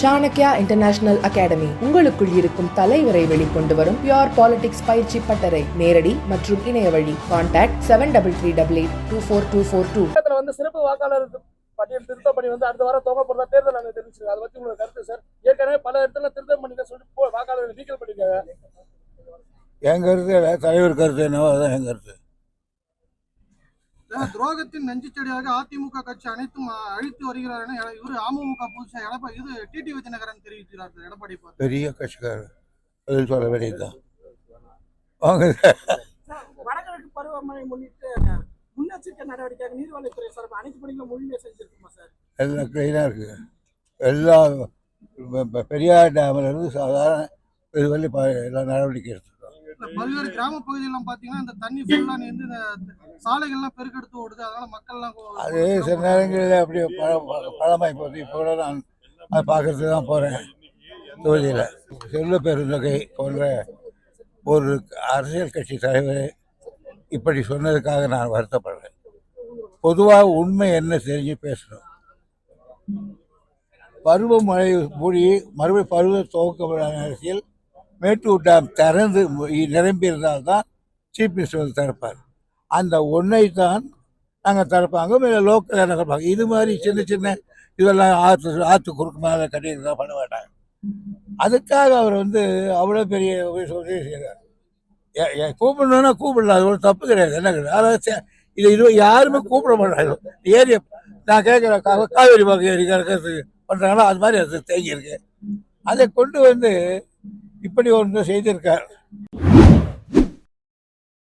Chanakya international academy உங்களுக்குள் இருக்கும் தலைவரை வெளிக்கொண்டு வரும் பியூர் பாலிடிக்ஸ் பயிற்சி பட்டறை. நேரடி மற்றும் இணைய வழி. கான்டாக்ட் 7388824242. வந்து சிறப்பு வாக்காளர் பட்டியல் திருத்தம் பண்ணி வந்து அடுத்த வாரம் துவங்க போறதா தேர்தல் நாங்கள் தெரிவிச்சிருக்கோம். அதை பத்தி உங்களுக்கு கருத்து சார்? ஏற்கனவே பல இடத்துல திருத்தம் பண்ணி சொல்லிட்டு வாக்காளர்கள் நீக்கல் பண்ணிருக்காங்க. என் கருத்து தலைவர் கருத்து என்னவோ அதான் என் கருத்து. துரோகத்தின் நஞ்சுச்செடியாக அதிமுக கட்சி அனைத்தும் அழித்து வருகிறார் என இவரு அமமுக புதுசா இது டிடிவி தினகரன் தெரிவிக்கிறார். எடப்பாடி பெரிய கட்சிக்காரர் பதில் சொல்ல வேண்டியதுதான். வடகிழக்கு பருவமழை முன்னிட்டு முன்னெச்சரிக்கை நடவடிக்கையாக நீர்வளத்துறை சார்பில் அனைத்து பணிகளும் முழுமையாக செஞ்சிருக்குமா சார்? எல்லாம் கிளீனாக இருக்கு. எல்லா பெரியார் டேமில் இருந்து சாதாரண இது வழி எல்லா நடவடிக்கை எடுத்துருக்கோம். பல்வேறு கிராம பகுதியெல்லாம் பார்த்தீங்கன்னா இந்த தண்ணி ஃபுல்லாக வந்து இந்த சாலைகள்லாம் பெருக்கெடுத்து ஓடுது. அதனால மக்கள்லாம் அது சில நேரங்களில் அப்படியே பழமாகி போகுது. இப்போ கூட நான் அதை பார்க்கறதுக்கு தான் போகிறேன். தொகுதியில் செல்வ பெருந்தொகை போன்ற ஒரு அரசியல் கட்சி தலைவர் இப்படி சொன்னதுக்காக நான் வருத்தப்படுறேன். பொதுவாக உண்மை என்ன தெரிஞ்சு பேசணும். பருவமழை மூடி மறுபடியும் பருவ துவக்க அரசியல் மேட்டூர் டேம் திறந்து நிரம்பியிருந்தால் தான் சீஃப் மினிஸ்டர் வந்து திறப்பார். அந்த ஒன்றை தான் நாங்கள் திறப்பாங்க. லோக்கல் திறப்பாங்க. இது மாதிரி சின்ன சின்ன இதெல்லாம் ஆற்று குறுக்கு மேலே கட்டியிருந்தா பண்ண மாட்டாங்க. அதுக்காக அவர் வந்து அவ்வளோ பெரிய உதவி செய்கிறார். கூப்பிடணுன்னா கூப்பிடலாம். அது ஒரு தப்பு கிடையாது. என்ன கிடையாது. அதாவது இது யாருமே கூப்பிட மாட்டாங்க. ஏரியா நான் கேட்குறேன், காவேரி பாக்கு ஏரி கறக்கிறது பண்ணுறாங்களோ அது மாதிரி அது தேங்கியிருக்கு. அதை கொண்டு வந்து இப்படி ஒன்று செய்திருக்கார்.